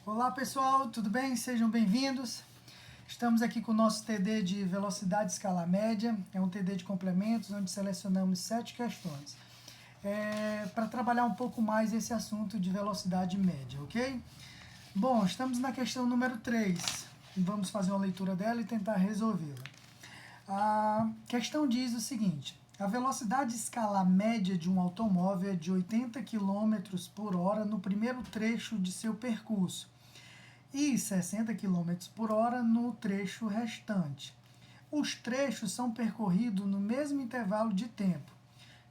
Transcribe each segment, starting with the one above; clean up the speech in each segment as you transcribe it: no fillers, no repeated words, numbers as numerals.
Olá pessoal, tudo bem? Sejam bem-vindos. Estamos aqui com o nosso TD de velocidade escala média. É um TD de complementos onde selecionamos 7 questões. Para trabalhar um pouco mais esse assunto de velocidade média, ok? Bom, estamos na questão número 3. Vamos fazer uma leitura dela e tentar resolvê-la. A questão diz o seguinte: a velocidade escalar média de um automóvel é de 80 km por hora no primeiro trecho de seu percurso e 60 km por hora no trecho restante. Os trechos são percorridos no mesmo intervalo de tempo.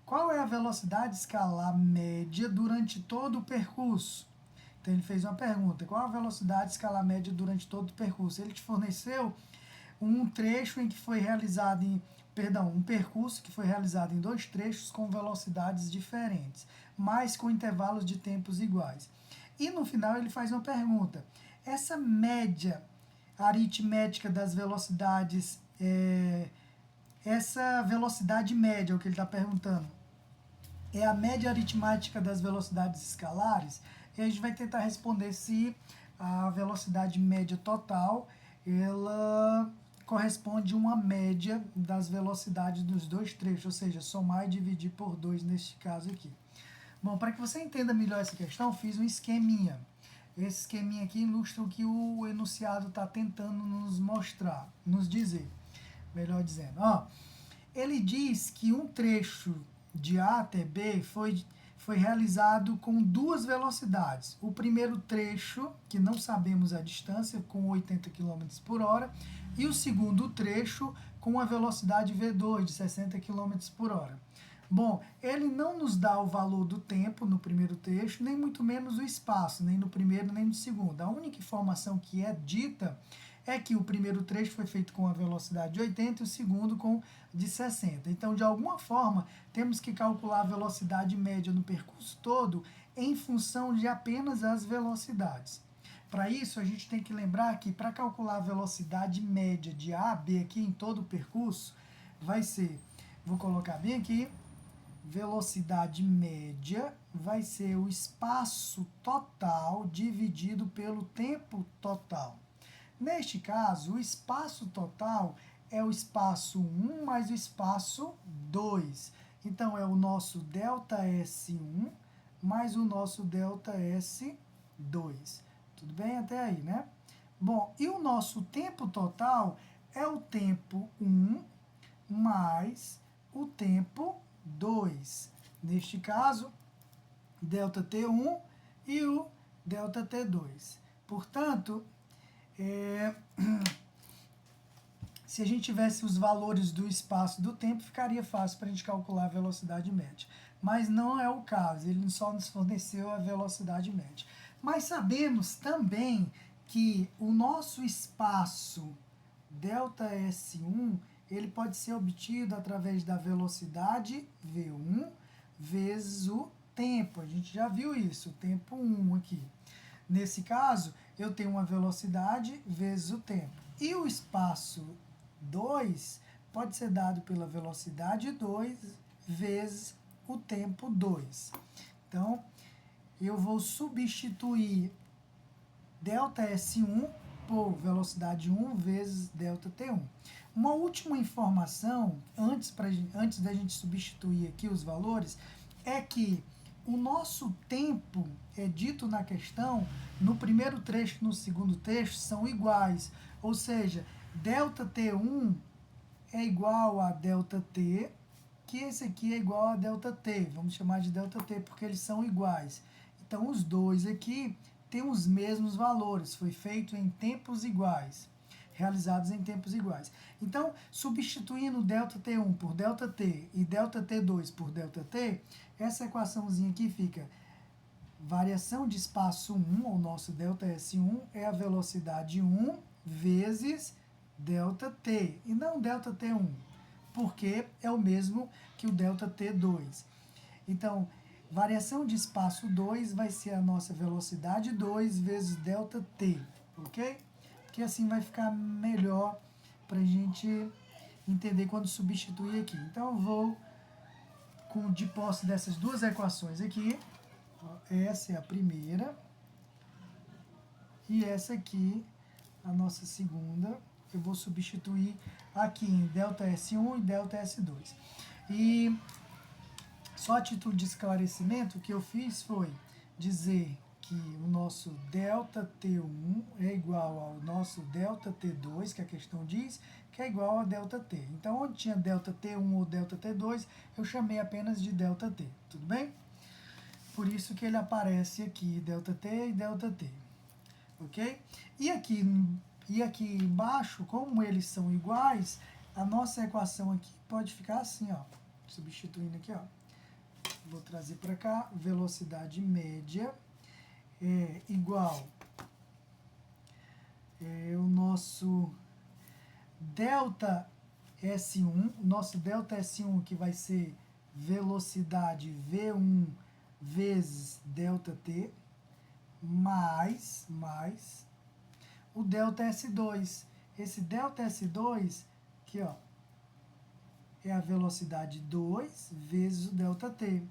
Qual é a velocidade escalar média durante todo o percurso? Então ele fez uma pergunta: qual a velocidade escalar média durante todo o percurso? Ele te forneceu um trecho em que foi realizado um percurso que foi realizado em 2 trechos com velocidades diferentes, mas com intervalos de tempos iguais. E no final ele faz uma pergunta: essa média aritmética das velocidades, essa velocidade média, o que ele está perguntando, é a média aritmética das velocidades escalares? E a gente vai tentar responder se a velocidade média total ela corresponde a uma média das velocidades dos 2 trechos, ou seja, somar e dividir por 2 neste caso aqui. Bom, para que você entenda melhor essa questão, fiz um esqueminha. Esse esqueminha aqui ilustra o que o enunciado está tentando nos mostrar, nos dizer, melhor dizendo. Ele diz que um trecho de A até B foi realizado com 2 velocidades. O primeiro trecho, que não sabemos a distância, com 80 km por hora, e o segundo trecho com a velocidade V2, de 60 km por hora. Bom, ele não nos dá o valor do tempo no primeiro trecho, nem muito menos o espaço, nem no primeiro nem no segundo. A única informação que é dita é que o primeiro trecho foi feito com a velocidade de 80 e o segundo com de 60. Então, de alguma forma, temos que calcular a velocidade média no percurso todo em função de apenas as velocidades. Para isso, a gente tem que lembrar que para calcular a velocidade média de A a B aqui em todo o percurso, vai ser, vou colocar bem aqui, velocidade média vai ser o espaço total dividido pelo tempo total. Neste caso, o espaço total é o espaço 1 mais o espaço 2. Então, é o nosso ΔS1 mais o nosso ΔS2. Tudo bem até aí, né? Bom, e o nosso tempo total é o tempo 1 mais o tempo 2. Neste caso, ΔT1 e o ΔT2. Portanto, se a gente tivesse os valores do espaço e do tempo, ficaria fácil para a gente calcular a velocidade média. Mas não é o caso, ele só nos forneceu a velocidade média. Mas sabemos também que o nosso espaço ΔS1 ele pode ser obtido através da velocidade V1 vezes o tempo. A gente já viu isso, o tempo 1 aqui. Nesse caso, eu tenho uma velocidade vezes o tempo. E o espaço 2 pode ser dado pela velocidade 2 vezes o tempo 2. Então, eu vou substituir ΔS1 por velocidade 1 vezes ΔT1. Uma última informação, antes da gente substituir aqui os valores, é que o nosso tempo é dito na questão, no primeiro trecho e no segundo trecho são iguais, ou seja, ΔT1 é igual a ΔT, que esse aqui é igual a ΔT, vamos chamar de ΔT porque eles são iguais. Então os dois aqui têm os mesmos valores, foi feito em tempos iguais, realizados em tempos iguais. Então, substituindo ΔT1 por ΔT e ΔT2 por ΔT, essa equaçãozinha aqui fica variação de espaço 1, ou nosso ΔS1, é a velocidade 1 vezes ΔT, e não ΔT1, porque é o mesmo que o ΔT2. Então, variação de espaço 2 vai ser a nossa velocidade 2 vezes ΔT, ok? Que assim vai ficar melhor para a gente entender quando substituir aqui. Então, eu vou de posse dessas duas equações aqui. Essa é a primeira. E essa aqui, a nossa segunda, eu vou substituir aqui em ΔS1 e ΔS2. E só a título de esclarecimento, o que eu fiz foi dizer que o nosso ΔT1 é igual ao nosso ΔT2, que a questão diz, que é igual a ΔT. Então, onde tinha ΔT1 ou ΔT2, eu chamei apenas de ΔT, tudo bem? Por isso que ele aparece aqui, ΔT e ΔT, ok? E aqui embaixo, como eles são iguais, a nossa equação aqui pode ficar assim, ó, substituindo aqui, ó. Vou trazer para cá, velocidade média é igual o nosso ΔS1, o nosso ΔS1 que vai ser velocidade V1 vezes ΔT, mais o ΔS2. Esse ΔS2 aqui, ó, é a velocidade 2 vezes o ΔT.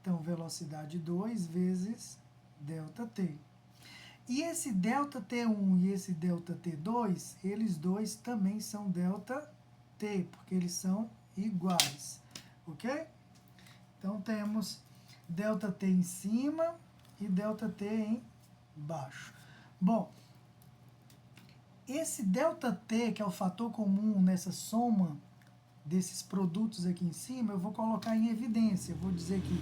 Então, velocidade 2 vezes ΔT. E esse ΔT1 e esse ΔT2, eles dois também são ΔT, porque eles são iguais, ok? Então, temos ΔT em cima e ΔT embaixo. Bom, esse ΔT, que é o fator comum nessa soma desses produtos aqui em cima, eu vou colocar em evidência. Eu vou dizer que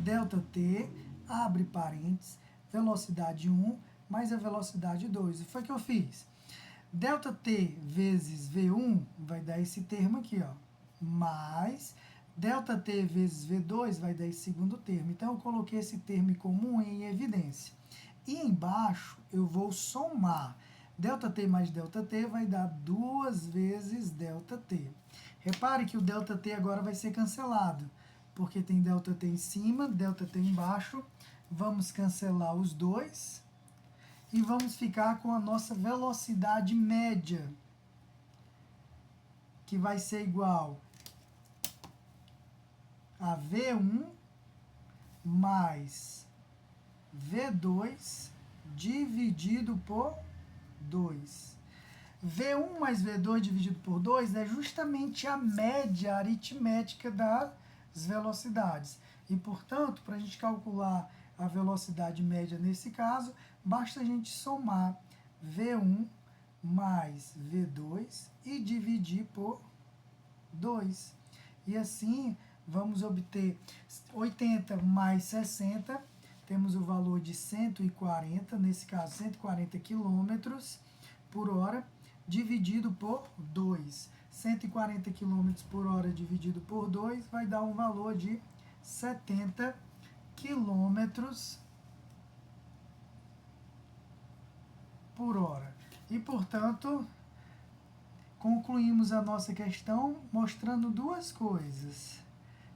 ΔT, abre parênteses, velocidade 1 mais a velocidade 2. O que foi que eu fiz? ΔT vezes V1 vai dar esse termo aqui, ó, mais ΔT vezes V2 vai dar esse segundo termo. Então, eu coloquei esse termo comum em evidência. E embaixo, eu vou somar. ΔT mais ΔT vai dar 2 vezes ΔT. Repare que o ΔT agora vai ser cancelado, porque tem ΔT em cima, ΔT embaixo. Vamos cancelar os dois e vamos ficar com a nossa velocidade média, que vai ser igual a V1 mais V2 dividido por 2. V1 mais V2 dividido por 2 é justamente a média aritmética das velocidades. E, portanto, para a gente calcular a velocidade média nesse caso, basta a gente somar V1 mais V2 e dividir por 2. E assim, vamos obter 80 mais 60, temos o valor de 140, nesse caso 140 km por hora, dividido por 2. 140 km por hora dividido por 2 vai dar um valor de 70 km por hora. E, portanto, concluímos a nossa questão mostrando duas coisas.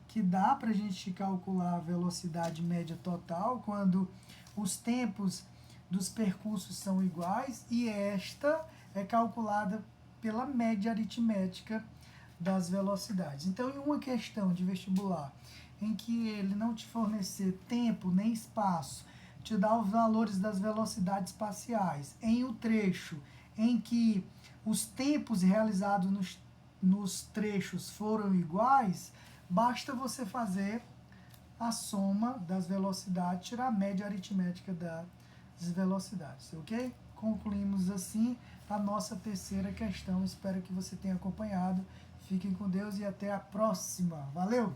Que dá para a gente calcular a velocidade média total quando os tempos dos percursos são iguais, e esta é calculada pela média aritmética das velocidades. Então, em uma questão de vestibular em que ele não te fornecer tempo nem espaço, te dá os valores das velocidades espaciais, em um trecho em que os tempos realizados nos trechos foram iguais, basta você fazer a soma das velocidades, tirar a média aritmética das velocidades, ok? Concluímos assim a nossa terceira questão. Espero que você tenha acompanhado. Fiquem com Deus e até a próxima. Valeu!